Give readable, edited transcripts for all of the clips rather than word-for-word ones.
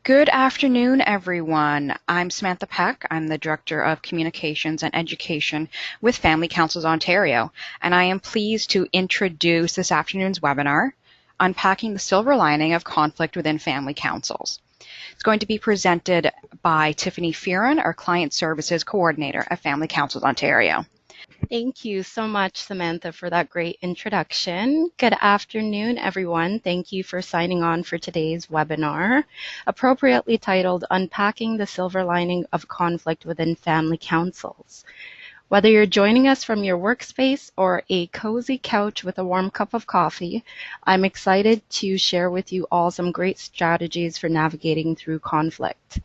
Good afternoon, everyone. I'm Samantha Peck. I'm the Director of Communications and Education with Family Councils Ontario, and I am pleased to introduce this afternoon's webinar, Unpacking the Silver Lining of Conflict Within Family Councils. It's going to be presented by Tiffany Fearon, our Client Services Coordinator at Family Councils Ontario. Thank you so much, Samantha, for that great introduction. Good afternoon, everyone. Thank you for signing on for today's webinar, appropriately titled Unpacking the Silver Lining of Conflict Within Family Councils. Whether you're joining us from your workspace or a cozy couch with a warm cup of coffee, I'm excited to share with you all some great strategies for navigating through conflict.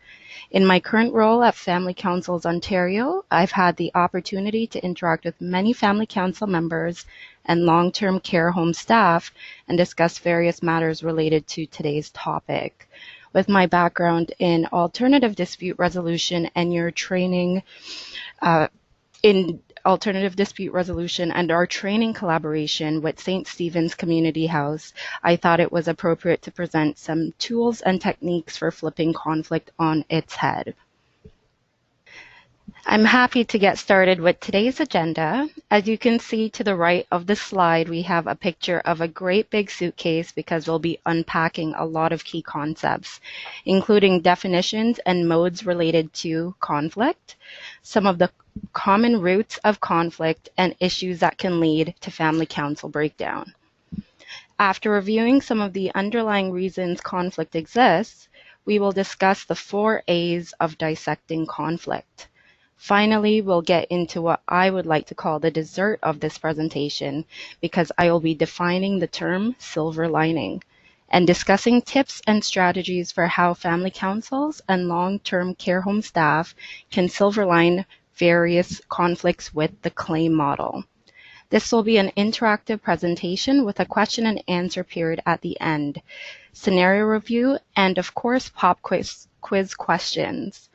In my current role at Family Councils Ontario, I've had the opportunity to interact with many family council members and long-term care home staff and discuss various matters related to today's topic. With my background in alternative dispute resolution and your training in alternative dispute resolution and our training collaboration with St. Stephen's Community House, I thought it was appropriate to present some tools and techniques for flipping conflict on its head. I'm happy to get started with today's agenda. As you can see to the right of the slide, we have a picture of a great big suitcase because we'll be unpacking a lot of key concepts, including definitions and modes related to conflict, some of the common roots of conflict, and issues that can lead to family council breakdown. After reviewing some of the underlying reasons conflict exists, we will discuss the 4 A's of dissecting conflict. Finally, we'll get into what I would like to call the dessert of this presentation, because I will be defining the term silver lining and discussing tips and strategies for how family councils and long-term care home staff can silverline various conflicts with the C.L.A.I.M model. This will be an interactive presentation with a question and answer period at the end, scenario review, and of course pop quiz questions.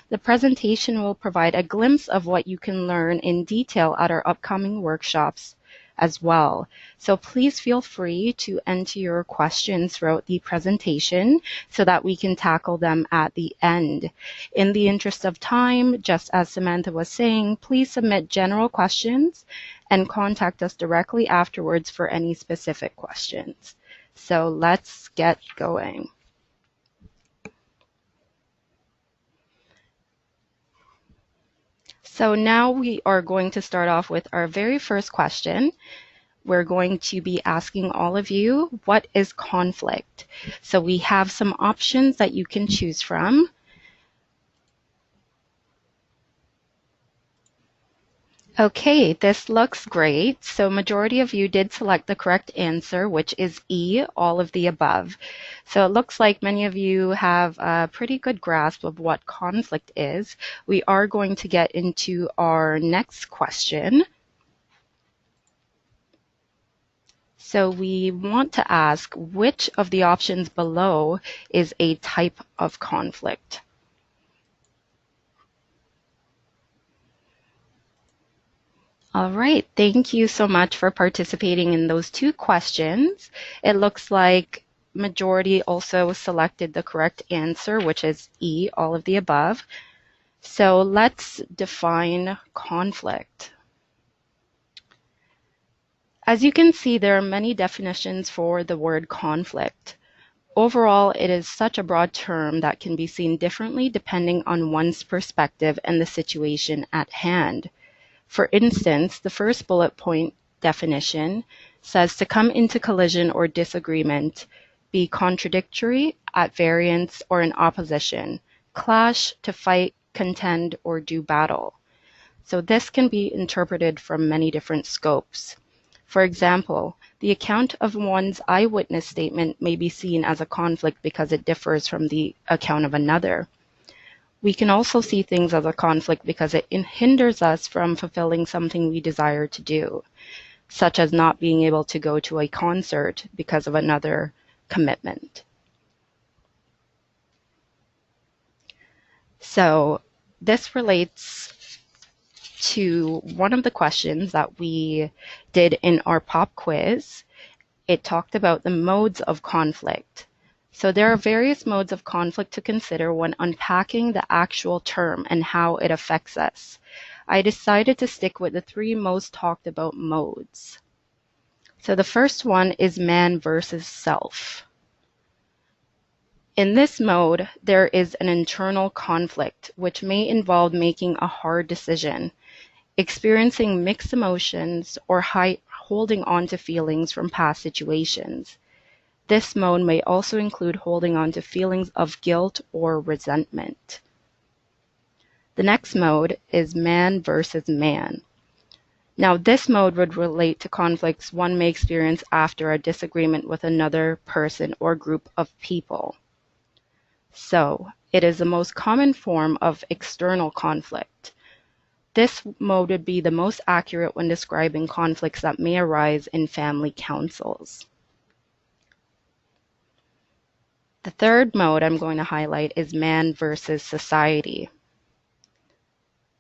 The presentation will provide a glimpse of what you can learn in detail at our upcoming workshops as well. So please feel free to enter your questions throughout the presentation so that we can tackle them at the end. In the interest of time, just as Samantha was saying, please submit general questions and contact us directly afterwards for any specific questions. So let's get going. So now we are going to start off with our very first question. We're going to be asking all of you, what is conflict? So we have some options that you can choose from. Okay, this looks great. So majority of you did select the correct answer, which is E, all of the above. So it looks like many of you have a pretty good grasp of what conflict is. We are going to get into our next question. So we want to ask which of the options below is a type of conflict. All right, thank you so much for participating in those 2 questions. It looks like majority also selected the correct answer, which is E, all of the above. So let's define conflict. As you can see, there are many definitions for the word conflict. Overall, it is such a broad term that can be seen differently depending on one's perspective and the situation at hand. For instance, the first bullet point definition says to come into collision or disagreement, be contradictory, at variance, or in opposition, clash, to fight, contend, or do battle. So this can be interpreted from many different scopes. For example, the account of one's eyewitness statement may be seen as a conflict because it differs from the account of another. We can also see things as a conflict because it hinders us from fulfilling something we desire to do, such as not being able to go to a concert because of another commitment. So this relates to one of the questions that we did in our pop quiz. It talked about the modes of conflict. So there are various modes of conflict to consider when unpacking the actual term and how it affects us. I decided to stick with the three most talked about modes. So the first one is man versus self. In this mode, there is an internal conflict, which may involve making a hard decision, experiencing mixed emotions, or holding on to feelings from past situations. This mode may also include holding on to feelings of guilt or resentment. The next mode is man versus man. Now, this mode would relate to conflicts one may experience after a disagreement with another person or group of people. So, it is the most common form of external conflict. This mode would be the most accurate when describing conflicts that may arise in family councils. The third mode I'm going to highlight is man versus society.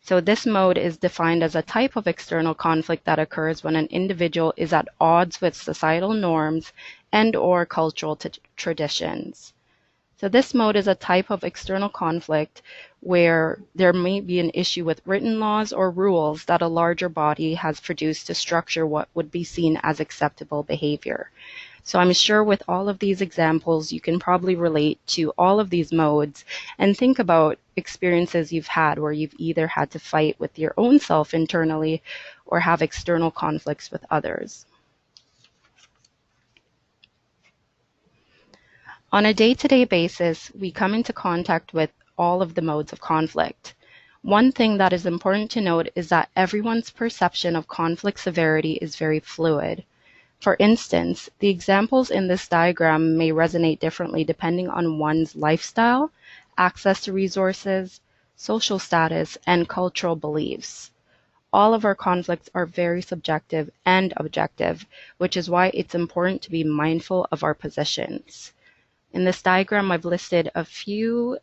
So this mode is defined as a type of external conflict that occurs when an individual is at odds with societal norms and/or cultural traditions. So this mode is a type of external conflict where there may be an issue with written laws or rules that a larger body has produced to structure what would be seen as acceptable behavior. So I'm sure with all of these examples, you can probably relate to all of these modes and think about experiences you've had where you've either had to fight with your own self internally or have external conflicts with others. On a day-to-day basis, we come into contact with all of the modes of conflict. One thing that is important to note is that everyone's perception of conflict severity is very fluid. For instance, the examples in this diagram may resonate differently depending on one's lifestyle, access to resources, social status, and cultural beliefs. All of our conflicts are very subjective and objective, which is why it's important to be mindful of our positions. In this diagram, I've listed a few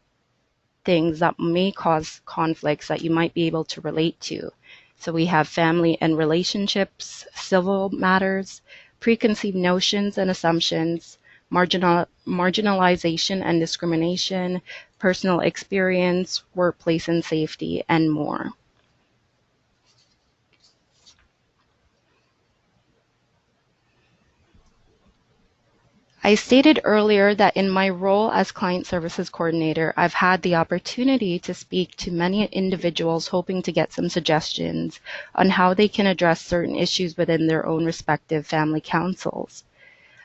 things that may cause conflicts that you might be able to relate to. So we have family and relationships, civil matters, preconceived notions and assumptions, marginalization and discrimination, personal experience, workplace and safety, and more. I stated earlier that in my role as Client Services Coordinator, I've had the opportunity to speak to many individuals hoping to get some suggestions on how they can address certain issues within their own respective family councils.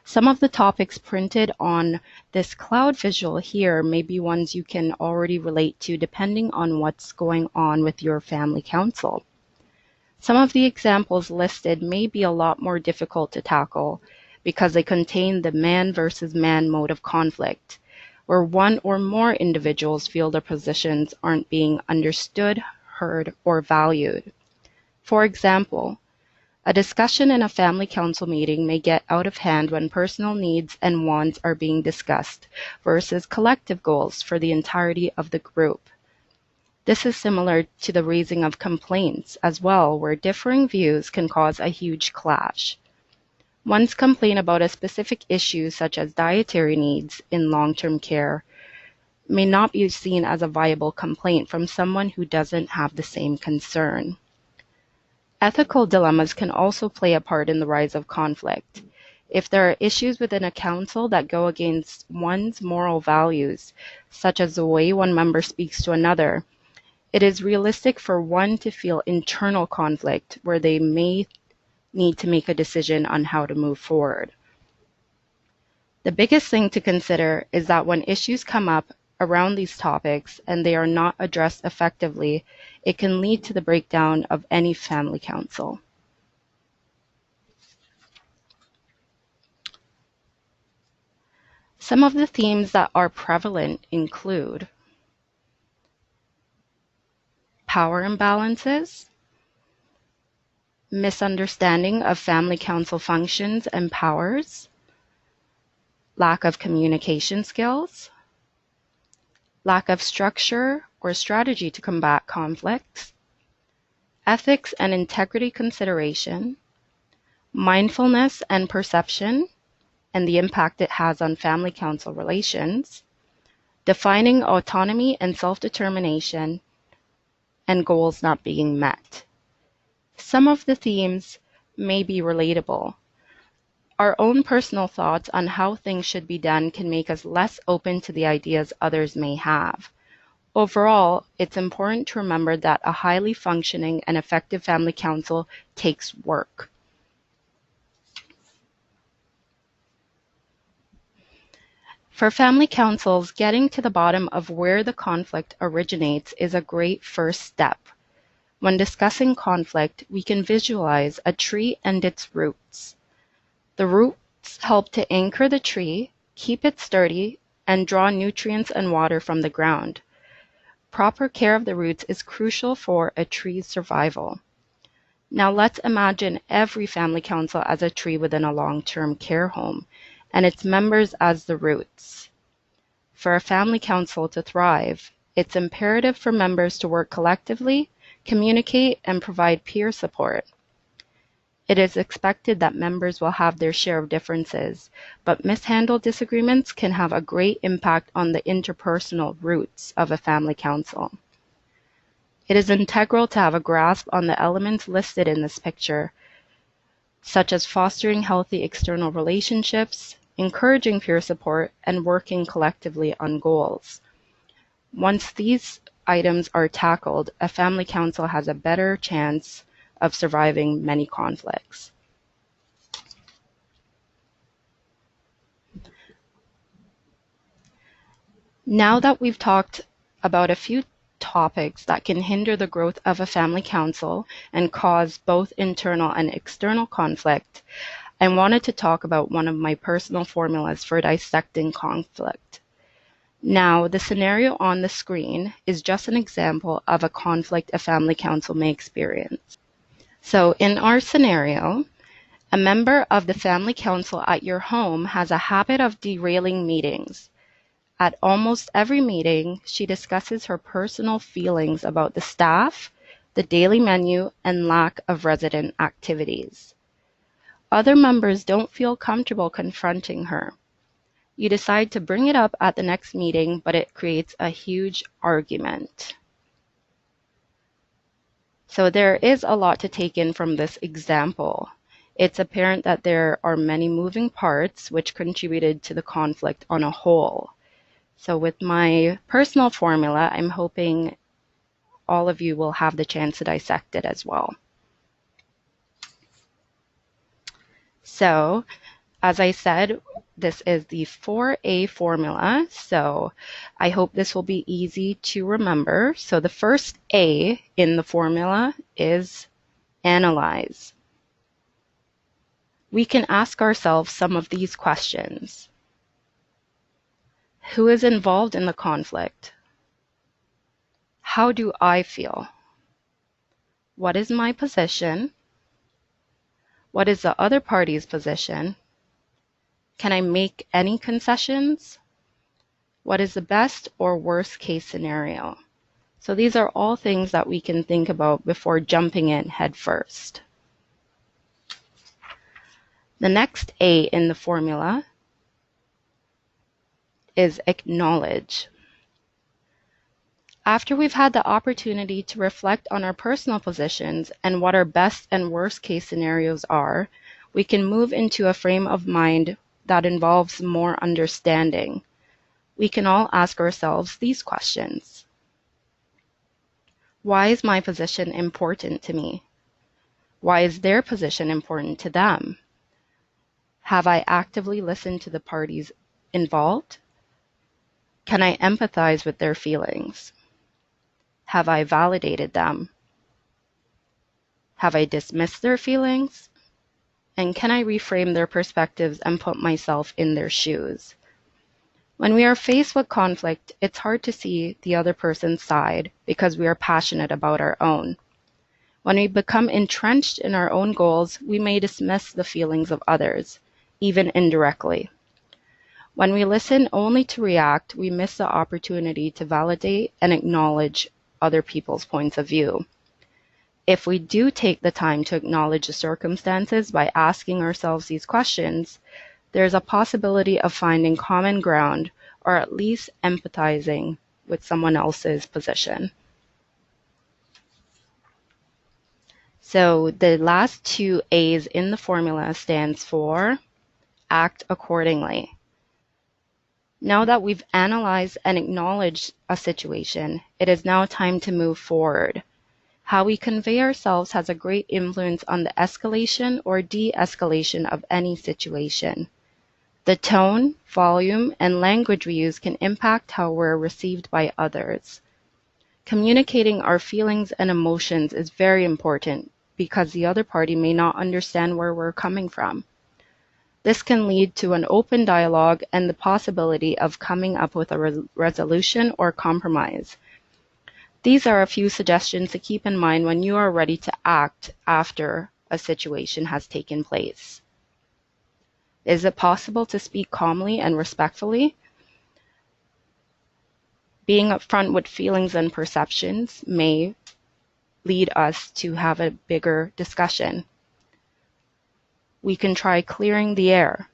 Some of the topics printed on this cloud visual here may be ones you can already relate to depending on what's going on with your family council. Some of the examples listed may be a lot more difficult to tackle because they contain the man versus man mode of conflict, where one or more individuals feel their positions aren't being understood, heard, or valued. For example, a discussion in a family council meeting may get out of hand when personal needs and wants are being discussed versus collective goals for the entirety of the group. This is similar to the raising of complaints as well, where differing views can cause a huge clash. One's complaint about a specific issue, such as dietary needs in long-term care, may not be seen as a viable complaint from someone who doesn't have the same concern. Ethical dilemmas can also play a part in the rise of conflict. If there are issues within a council that go against one's moral values, such as the way one member speaks to another, it is realistic for one to feel internal conflict where they may need to make a decision on how to move forward. The biggest thing to consider is that when issues come up around these topics and they are not addressed effectively, it can lead to the breakdown of any family council. Some of the themes that are prevalent include power imbalances, misunderstanding of family council functions and powers, lack of communication skills, lack of structure or strategy to combat conflicts, ethics and integrity consideration, mindfulness and perception, and the impact it has on family council relations, defining autonomy and self-determination, and goals not being met. Some of the themes may be relatable. Our own personal thoughts on how things should be done can make us less open to the ideas others may have. Overall, it's important to remember that a highly functioning and effective family council takes work. For family councils, getting to the bottom of where the conflict originates is a great first step. When discussing conflict, we can visualize a tree and its roots. The roots help to anchor the tree, keep it sturdy, and draw nutrients and water from the ground. Proper care of the roots is crucial for a tree's survival. Now let's imagine every family council as a tree within a long-term care home, and its members as the roots. For a family council to thrive, it's imperative for members to work collectively, communicate, and provide peer support. It is expected that members will have their share of differences, but mishandled disagreements can have a great impact on the interpersonal roots of a family council. It is integral to have a grasp on the elements listed in this picture, such as fostering healthy external relationships, encouraging peer support, and working collectively on goals. Once these items are tackled, a family council has a better chance of surviving many conflicts. Now that we've talked about a few topics that can hinder the growth of a family council and cause both internal and external conflict, I wanted to talk about one of my personal formulas for dissecting conflict. Now, the scenario on the screen is just an example of a conflict a family council may experience. So in our scenario, a member of the family council at your home has a habit of derailing meetings. At almost every meeting, she discusses her personal feelings about the staff, the daily menu, and lack of resident activities. Other members don't feel comfortable confronting her. You decide to bring it up at the next meeting, but it creates a huge argument. So there is a lot to take in from this example. It's apparent that there are many moving parts which contributed to the conflict on a whole. So with my personal formula, I'm hoping all of you will have the chance to dissect it as well. So, as I said, this is the 4A formula, so I hope this will be easy to remember. So the first A in the formula is analyze. We can ask ourselves some of these questions. Who is involved in the conflict? How do I feel? What is my position? What is the other party's position? Can I make any concessions? What is the best or worst case scenario? So these are all things that we can think about before jumping in head first. The next A in the formula is acknowledge. After we've had the opportunity to reflect on our personal positions and what our best and worst case scenarios are, we can move into a frame of mind that involves more understanding. We can all ask ourselves these questions. Why is my position important to me? Why is their position important to them? Have I actively listened to the parties involved? Can I empathize with their feelings? Have I validated them? Have I dismissed their feelings? And can I reframe their perspectives and put myself in their shoes? When we are faced with conflict, it's hard to see the other person's side because we are passionate about our own. When we become entrenched in our own goals, we may dismiss the feelings of others, even indirectly. When we listen only to react, we miss the opportunity to validate and acknowledge other people's points of view. If we do take the time to acknowledge the circumstances by asking ourselves these questions, there's a possibility of finding common ground or at least empathizing with someone else's position. So the last two A's in the formula stands for act accordingly. Now that we've analyzed and acknowledged a situation, it is now time to move forward. How we convey ourselves has a great influence on the escalation or de-escalation of any situation. The tone, volume, and language we use can impact how we're received by others. Communicating our feelings and emotions is very important because the other party may not understand where we're coming from. This can lead to an open dialogue and the possibility of coming up with a resolution or compromise. These are a few suggestions to keep in mind when you are ready to act after a situation has taken place. Is it possible to speak calmly and respectfully? Being upfront with feelings and perceptions may lead us to have a bigger discussion. We can try clearing the air,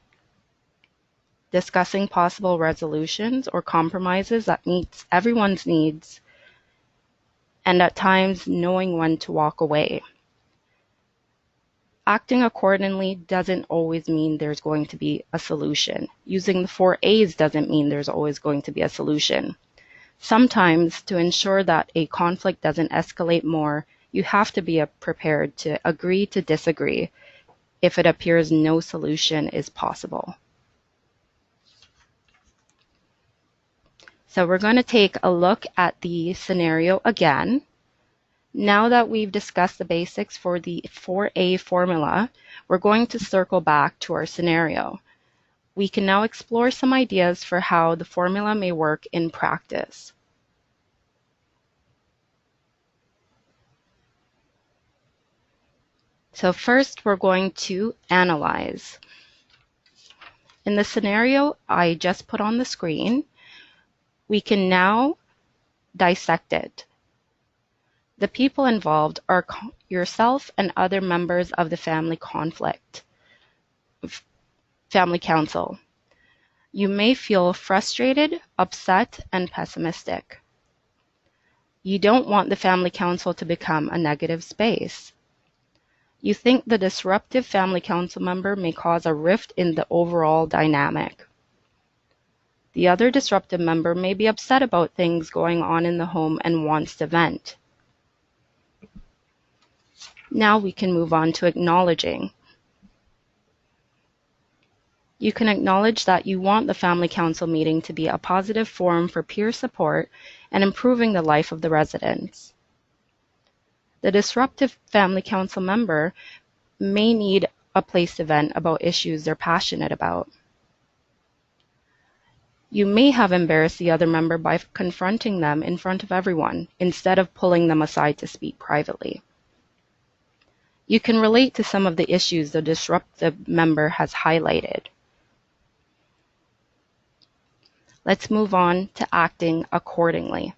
discussing possible resolutions or compromises that meets everyone's needs, and at times knowing when to walk away. Acting accordingly doesn't always mean there's going to be a solution. Using the 4 A's doesn't mean there's always going to be a solution. Sometimes, to ensure that a conflict doesn't escalate more, you have to be prepared to agree to disagree if it appears no solution is possible. So we're going to take a look at the scenario again. Now that we've discussed the basics for the 4A formula, we're going to circle back to our scenario. We can now explore some ideas for how the formula may work in practice. So first, we're going to analyze. In the scenario I just put on the screen, we can now dissect it. The people involved are yourself and other members of the family council. You may feel frustrated, upset, and pessimistic. You don't want the family council to become a negative space. You think the disruptive family council member may cause a rift in the overall dynamic. The other disruptive member may be upset about things going on in the home and wants to vent. Now we can move on to acknowledging. You can acknowledge that you want the family council meeting to be a positive forum for peer support and improving the life of the residents. The disruptive family council member may need a place to vent about issues they're passionate about. You may have embarrassed the other member by confronting them in front of everyone instead of pulling them aside to speak privately. You can relate to some of the issues the disruptive member has highlighted. Let's move on to acting accordingly.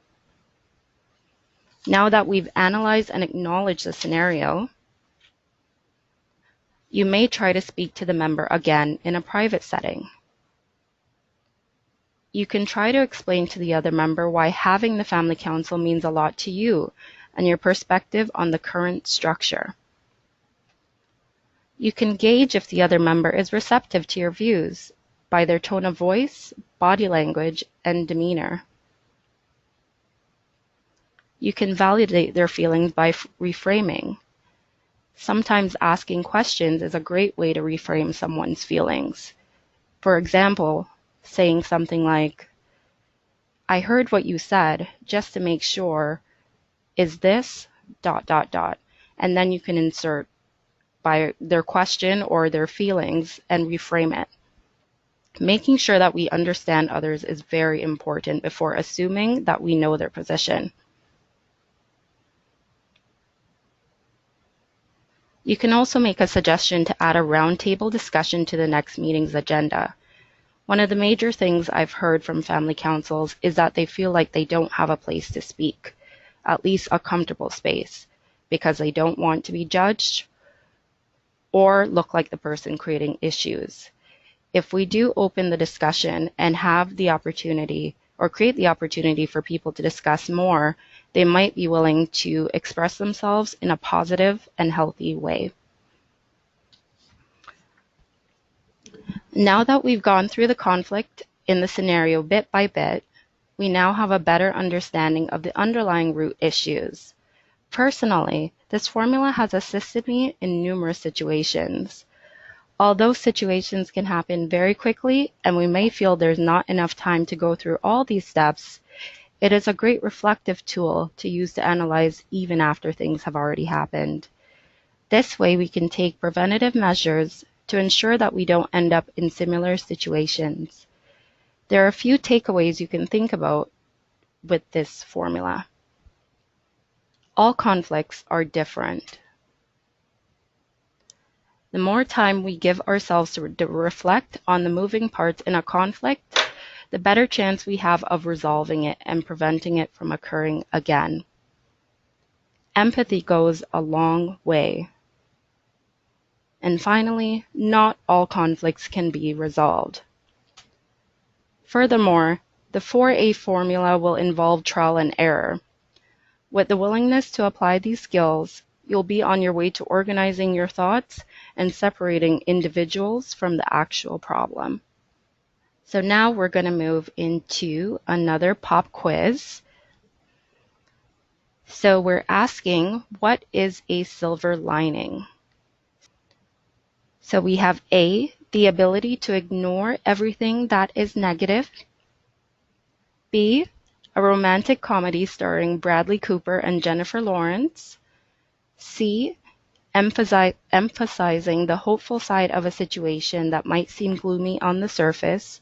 Now that we've analyzed and acknowledged the scenario, you may try to speak to the member again in a private setting. You can try to explain to the other member why having the family council means a lot to you and your perspective on the current structure. You can gauge if the other member is receptive to your views by their tone of voice, body language, and demeanor. You can validate their feelings by reframing. Sometimes asking questions is a great way to reframe someone's feelings. For example, saying something like, "I heard what you said, just to make sure, is this ... and then you can insert by their question or their feelings and reframe it. Making sure that we understand others is very important before assuming that we know their position. You can also make a suggestion to add a roundtable discussion to the next meeting's agenda. One of the major things I've heard from family councils is that they feel like they don't have a place to speak, at least a comfortable space, because they don't want to be judged or look like the person creating issues. if we do open the discussion and have the opportunity or create the opportunity for people to discuss more, they might be willing to express themselves in a positive and healthy way. Now that we've gone through the conflict in the scenario bit by bit, we now have a better understanding of the underlying root issues. Personally, this formula has assisted me in numerous situations. Although situations can happen very quickly and we may feel there's not enough time to go through all these steps, it is a great reflective tool to use to analyze even after things have already happened. This way we can take preventative measures to ensure that we don't end up in similar situations. There are a few takeaways you can think about with this formula. All conflicts are different. The more time we give ourselves to reflect on the moving parts in a conflict, the better chance we have of resolving it and preventing it from occurring again. Empathy goes a long way. And finally, not all conflicts can be resolved. Furthermore, the 4A formula will involve trial and error. With the willingness to apply these skills, you'll be on your way to organizing your thoughts and separating individuals from the actual problem. So now we're going to move into another pop quiz. So we're asking, what is a silver lining? So we have A, the ability to ignore everything that is negative. B, a romantic comedy starring Bradley Cooper and Jennifer Lawrence. C, emphasizing the hopeful side of a situation that might seem gloomy on the surface.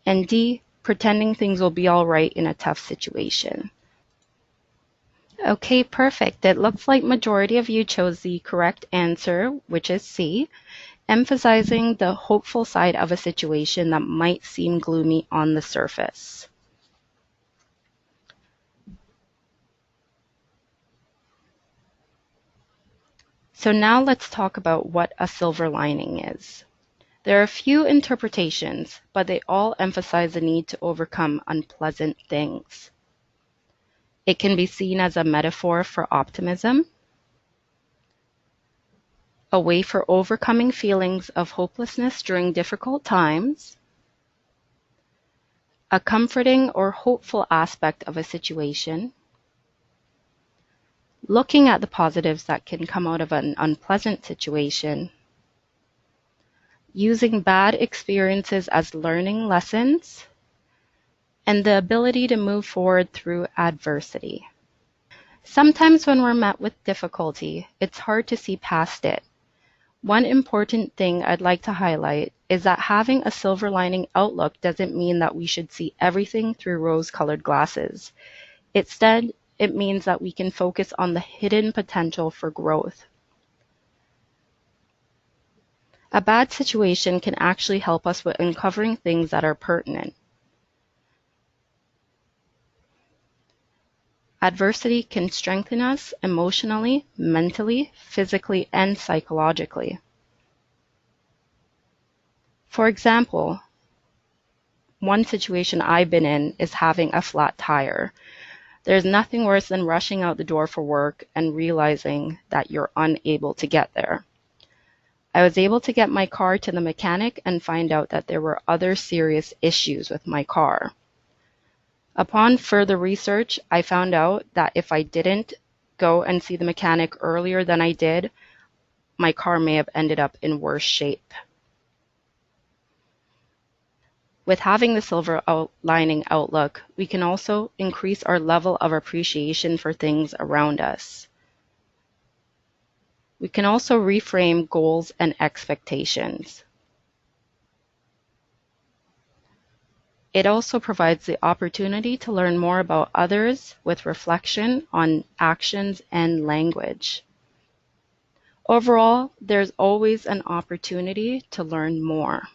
And D, pretending things will be all right in a tough situation. Okay, perfect. It looks like majority of you chose the correct answer, which is C, emphasizing the hopeful side of a situation that might seem gloomy on the surface. So now let's talk about what a silver lining is. There are a few interpretations, but they all emphasize the need to overcome unpleasant things. It can be seen as a metaphor for optimism, a way for overcoming feelings of hopelessness during difficult times, a comforting or hopeful aspect of a situation, looking at the positives that can come out of an unpleasant situation, using bad experiences as learning lessons, and the ability to move forward through adversity. Sometimes when we're met with difficulty, it's hard to see past it. One important thing I'd like to highlight is that having a silver lining outlook doesn't mean that we should see everything through rose-colored glasses. Instead, it means that we can focus on the hidden potential for growth. A bad situation can actually help us with uncovering things that are pertinent. Adversity can strengthen us emotionally, mentally, physically, and psychologically. For example, one situation I've been in is having a flat tire. There's nothing worse than rushing out the door for work and realizing that you're unable to get there. I was able to get my car to the mechanic and find out that there were other serious issues with my car. Upon further research, I found out that if I didn't go and see the mechanic earlier than I did, my car may have ended up in worse shape. With having the silver lining outlook, we can also increase our level of appreciation for things around us. We can also reframe goals and expectations. It also provides the opportunity to learn more about others with reflection on actions and language. Overall, there's always an opportunity to learn more.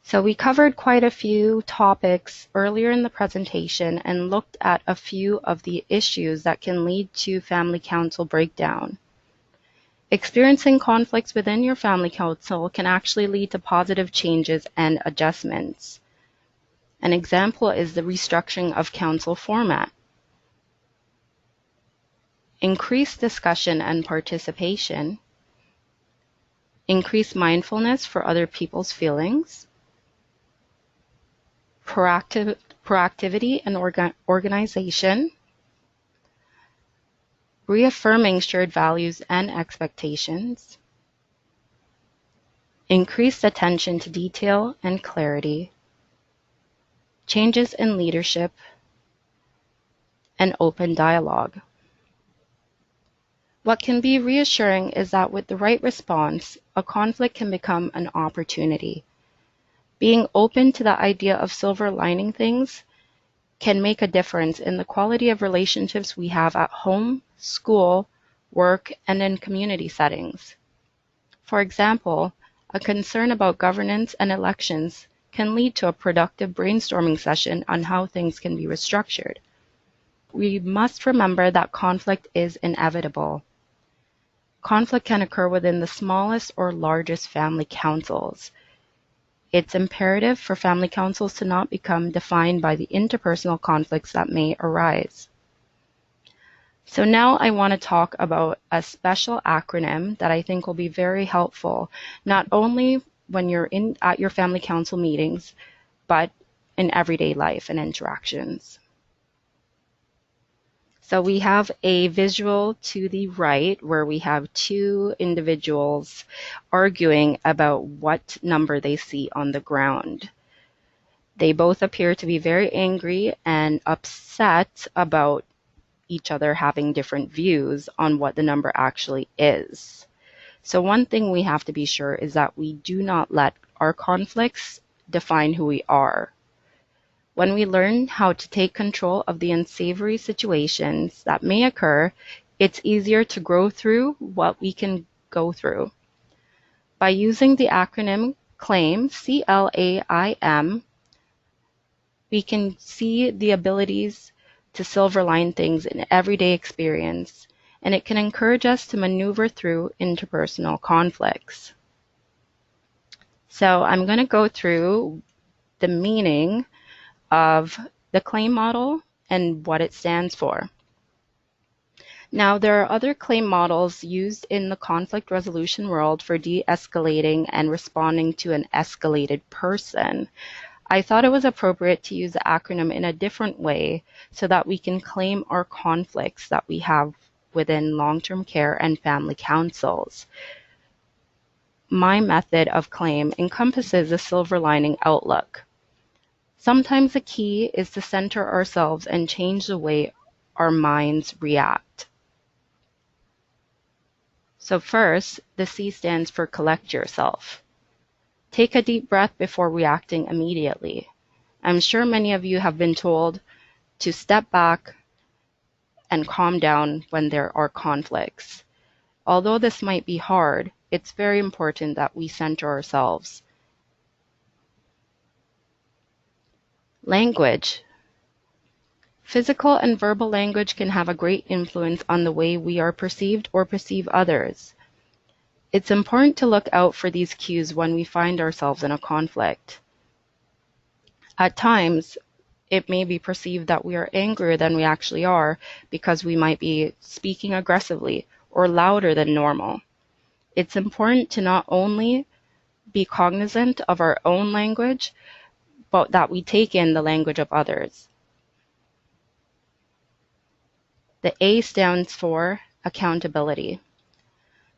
So we covered quite a few topics earlier in the presentation and looked at a few of the issues that can lead to family council breakdown. Experiencing conflicts within your family council can actually lead to positive changes and adjustments. An example is the restructuring of council format. Increased discussion and participation, increased mindfulness for other people's feelings, proactivity and organization, reaffirming shared values and expectations, increased attention to detail and clarity, changes in leadership, and open dialogue. What can be reassuring is that with the right response, a conflict can become an opportunity. Being open to the idea of silver lining things can make a difference in the quality of relationships we have at home, school, work, and in community settings. For example, a concern about governance and elections can lead to a productive brainstorming session on how things can be restructured. We must remember that conflict is inevitable. Conflict can occur within the smallest or largest family councils. It's imperative for family councils to not become defined by the interpersonal conflicts that may arise. So now I want to talk about a special acronym that I think will be very helpful, not only when you're at your family council meetings, but in everyday life and interactions. So we have a visual to the right where we have two individuals arguing about what number they see on the ground. They both appear to be very angry and upset about each other having different views on what the number actually is. So one thing we have to be sure is that we do not let our conflicts define who we are. When we learn how to take control of the unsavory situations that may occur, it's easier to grow through what we can go through. By using the acronym C.L.A.I.M, C.L.A.I.M, we can see the abilities to silver line things in everyday experience, and it can encourage us to maneuver through interpersonal conflicts. So I'm going to go through the meaning of the C.L.A.I.M model and what it stands for. Now, there are other C.L.A.I.M models used in the conflict resolution world for de-escalating and responding to an escalated person. I thought it was appropriate to use the acronym in a different way so that we can claim our conflicts that we have within long-term care and family councils. My method of C.L.A.I.M encompasses a silver lining outlook. Sometimes the key is to center ourselves and change the way our minds react. So first, the C stands for collect yourself. Take a deep breath before reacting immediately. I'm sure many of you have been told to step back and calm down when there are conflicts. Although this might be hard, it's very important that we center ourselves. Language. Physical and verbal language can have a great influence on the way we are perceived or perceive others. It's important to look out for these cues when we find ourselves in a conflict. At times, it may be perceived that we are angrier than we actually are because we might be speaking aggressively or louder than normal. It's important to not only be cognizant of our own language, but that we take in the language of others. The A stands for accountability.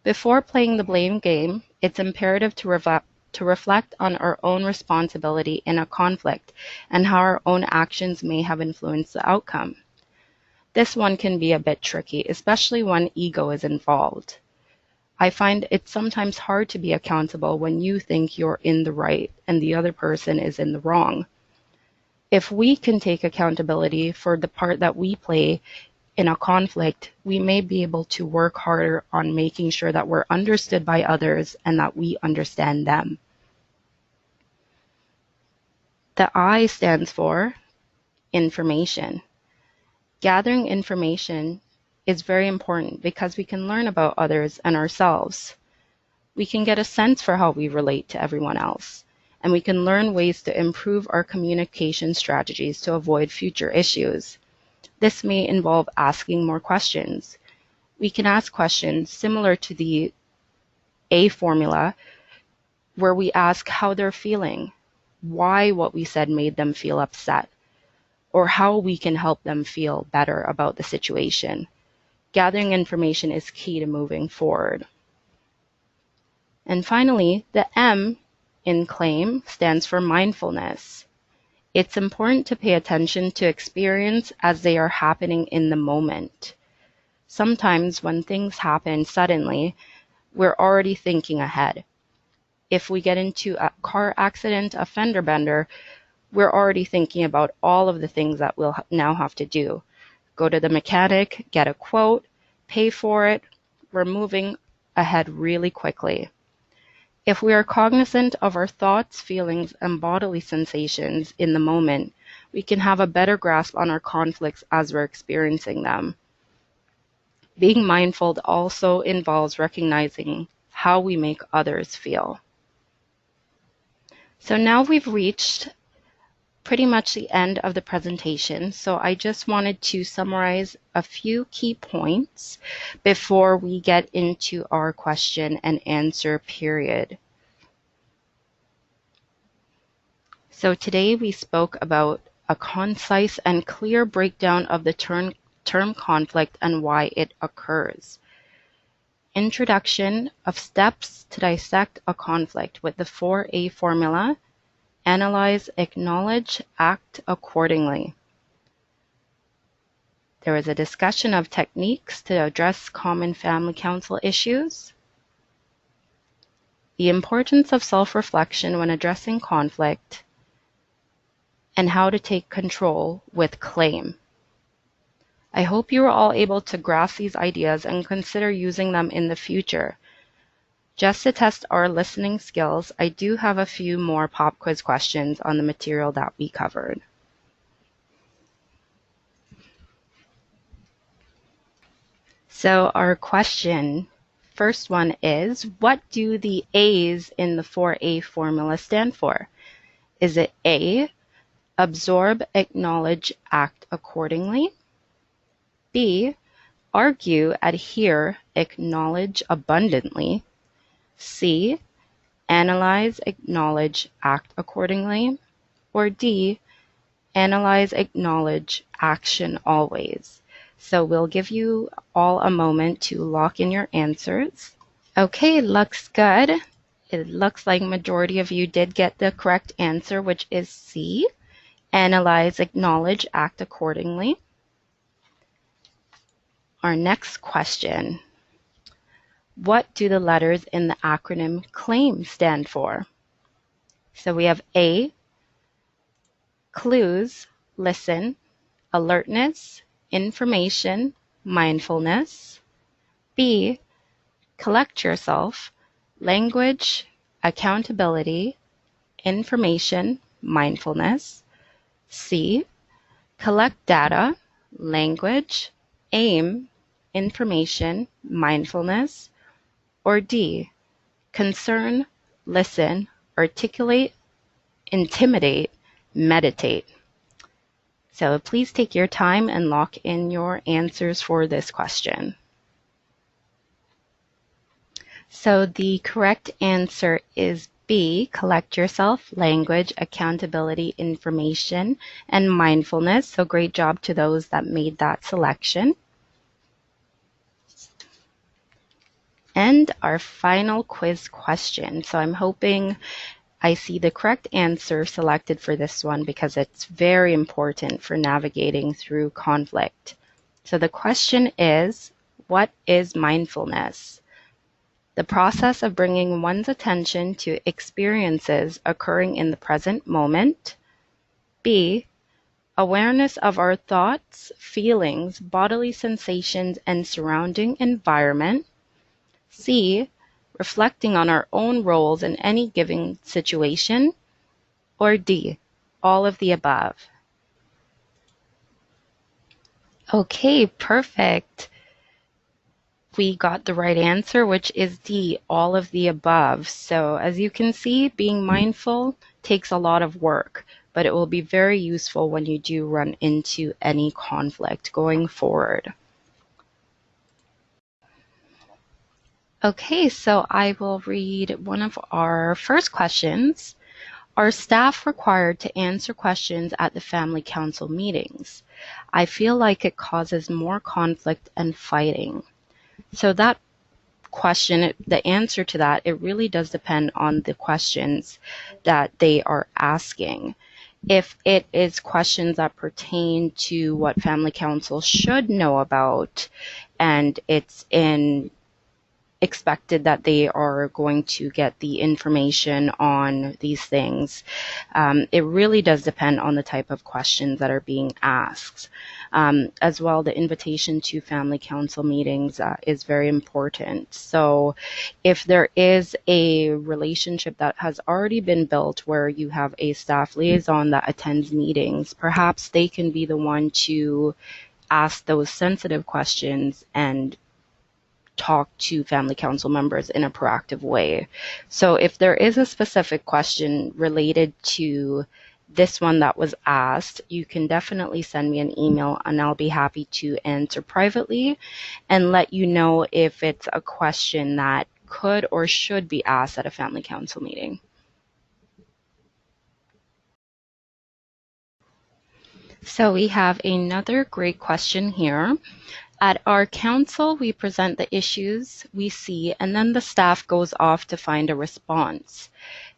Before playing the blame game, it's imperative to reflect on our own responsibility in a conflict and how our own actions may have influenced the outcome. This one can be a bit tricky, especially when ego is involved. I find it sometimes hard to be accountable when you think you're in the right and the other person is in the wrong. If we can take accountability for the part that we play in a conflict, we may be able to work harder on making sure that we're understood by others and that we understand them. The I stands for information. Gathering information is very important because we can learn about others and ourselves. We can get a sense for how we relate to everyone else, and we can learn ways to improve our communication strategies to avoid future issues. This may involve asking more questions. We can ask questions similar to the A formula, where we ask how they're feeling, why what we said made them feel upset, or how we can help them feel better about the situation. Gathering information is key to moving forward. And finally, the M in C.L.A.I.M stands for mindfulness. It's important to pay attention to experience as they are happening in the moment. Sometimes when things happen suddenly, we're already thinking ahead. If we get into a car accident, a fender bender, we're already thinking about all of the things that we'll now have to do. Go to the mechanic, get a quote, pay for it. We're moving ahead really quickly. If we are cognizant of our thoughts, feelings, and bodily sensations in the moment, we can have a better grasp on our conflicts as we're experiencing them. Being mindful also involves recognizing how we make others feel. So now we've reached pretty much the end of the presentation, so I just wanted to summarize a few key points before we get into our question and answer period. So today we spoke about a concise and clear breakdown of the term conflict and why it occurs. Introduction of steps to dissect a conflict with the 4A formula: analyze, acknowledge, act accordingly. There was a discussion of techniques to address common family council issues, the importance of self-reflection when addressing conflict, and how to take control with C.L.A.I.M. I hope you are all able to grasp these ideas and consider using them in the future. Just to test our listening skills, I do have a few more pop quiz questions on the material that we covered. So our question, first one is, what do the A's in the 4A formula stand for? Is it A, absorb, acknowledge, act accordingly? B, argue, adhere, acknowledge abundantly? C, analyze, acknowledge, act accordingly? Or D, analyze, acknowledge, action always? So we'll give you all a moment to lock in your answers. Okay, looks good. It looks like majority of you did get the correct answer, which is C, analyze, acknowledge, act accordingly. Our next question, what do the letters in the acronym C.L.A.I.M stand for? So we have A, clues, listen, alertness, information, mindfulness. B, collect yourself, language, accountability, information, mindfulness. C, collect data, language, aim, information, mindfulness. Or D, concern, listen, articulate, intimidate, meditate. So please take your time and lock in your answers for this question. So the correct answer is B, collect yourself, language, accountability, information, and mindfulness. So great job to those that made that selection. And our final quiz question. So I'm hoping I see the correct answer selected for this one because it's very important for navigating through conflict. So the question is, what is mindfulness? The process of bringing one's attention to experiences occurring in the present moment. B, awareness of our thoughts, feelings, bodily sensations, and surrounding environment. C, reflecting on our own roles in any given situation. Or D, all of the above. Okay, perfect. We got the right answer, which is D, all of the above. So as you can see, being mindful takes a lot of work, but it will be very useful when you do run into any conflict going forward. Okay, so I will read one of our first questions. Are staff required to answer questions at the family council meetings? I feel like it causes more conflict and fighting. So that question, the answer to that, it really does depend on the questions that they are asking. If it is questions that pertain to what family council should know about, and it's expected that they are going to get the information on these things. It really does depend on the type of questions that are being asked. As well, the invitation to family council meetings is very important. So if there is a relationship that has already been built where you have a staff liaison that attends meetings, perhaps they can be the one to ask those sensitive questions and talk to family council members in a proactive way. So if there is a specific question related to this one that was asked, you can definitely send me an email and I'll be happy to answer privately and let you know if it's a question that could or should be asked at a family council meeting. So we have another great question here. At our council, we present the issues we see, and then the staff goes off to find a response.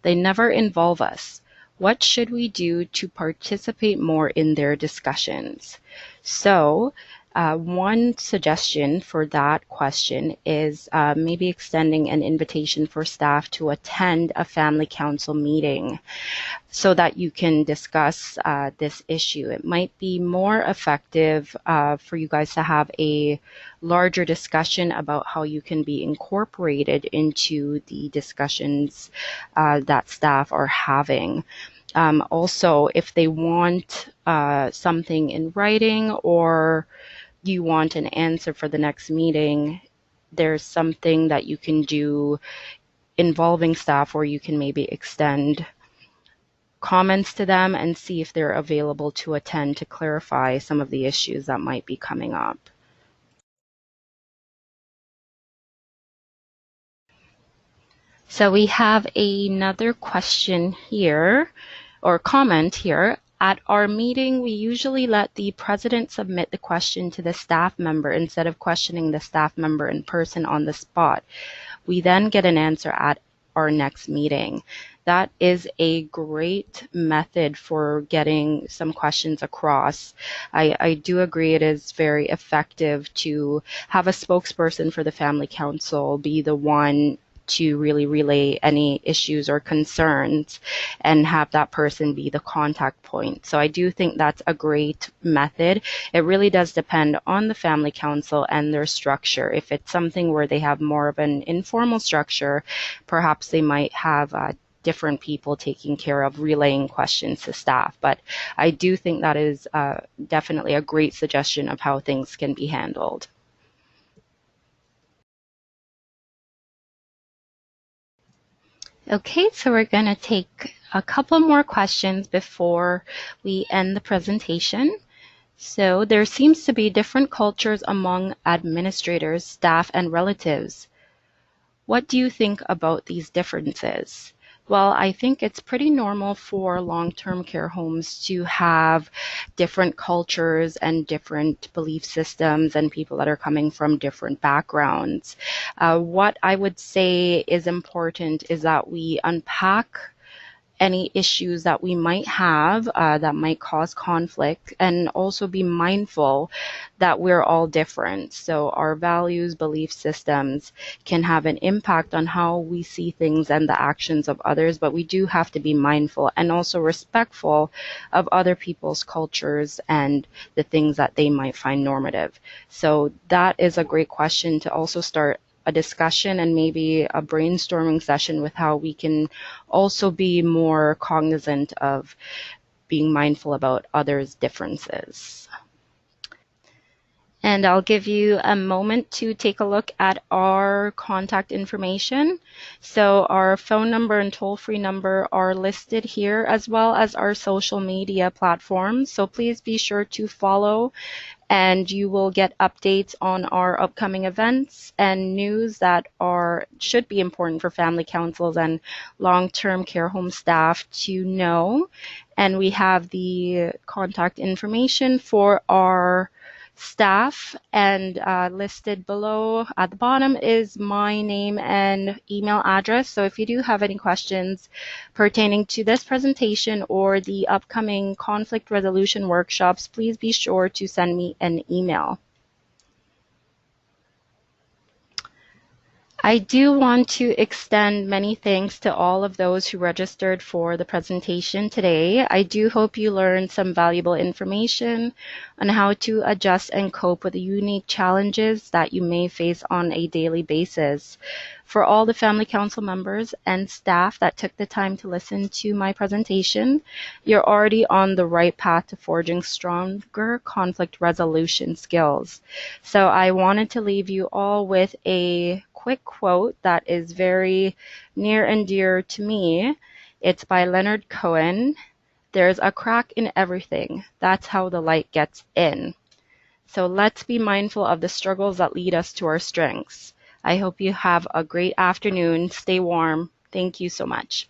They never involve us. What should we do to participate more in their discussions? So, one suggestion for that question is maybe extending an invitation for staff to attend a family council meeting so that you can discuss this issue. It might be more effective for you guys to have a larger discussion about how you can be incorporated into the discussions that staff are having. Also, if they want something in writing or you want an answer for the next meeting, there's something that you can do involving staff where you can maybe extend comments to them and see if they're available to attend to clarify some of the issues that might be coming up. So we have another question here, or comment here. At our meeting, we usually let the president submit the question to the staff member instead of questioning the staff member in person on the spot. We then get an answer at our next meeting. That is a great method for getting some questions across. I do agree it is very effective to have a spokesperson for the family council be the one to really relay any issues or concerns and have that person be the contact point. So I do think that's a great method. It really does depend on the family council and their structure. If it's something where they have more of an informal structure, perhaps they might have different people taking care of relaying questions to staff. But I do think that is definitely a great suggestion of how things can be handled. Okay, so we're going to take a couple more questions before we end the presentation. So there seems to be different cultures among administrators, staff, and relatives. What do you think about these differences? Well, I think it's pretty normal for long-term care homes to have different cultures and different belief systems and people that are coming from different backgrounds. What I would say is important is that we unpack any issues that we might have that might cause conflict, and also be mindful that we're all different. So our values, belief systems can have an impact on how we see things and the actions of others, but we do have to be mindful and also respectful of other people's cultures and the things that they might find normative. So that is a great question to also start a discussion and maybe a brainstorming session with how we can also be more cognizant of being mindful about others' differences. And I'll give you a moment to take a look at our contact information. So our phone number and toll-free number are listed here, as well as our social media platforms. So please be sure to follow, and you will get updates on our upcoming events and news that should be important for family councils and long-term care home staff to know. And we have the contact information for our staff, and listed below at the bottom is my name and email address. So if you do have any questions pertaining to this presentation or the upcoming conflict resolution workshops, please be sure to send me an email. I do want to extend many thanks to all of those who registered for the presentation today. I do hope you learned some valuable information on how to adjust and cope with the unique challenges that you may face on a daily basis. For all the Family Council members and staff that took the time to listen to my presentation, you're already on the right path to forging stronger conflict resolution skills. So I wanted to leave you all with a quick quote that is very near and dear to me. It's by Leonard Cohen. There's a crack in everything. That's how the light gets in. So let's be mindful of the struggles that lead us to our strengths. I hope you have a great afternoon. Stay warm. Thank you so much.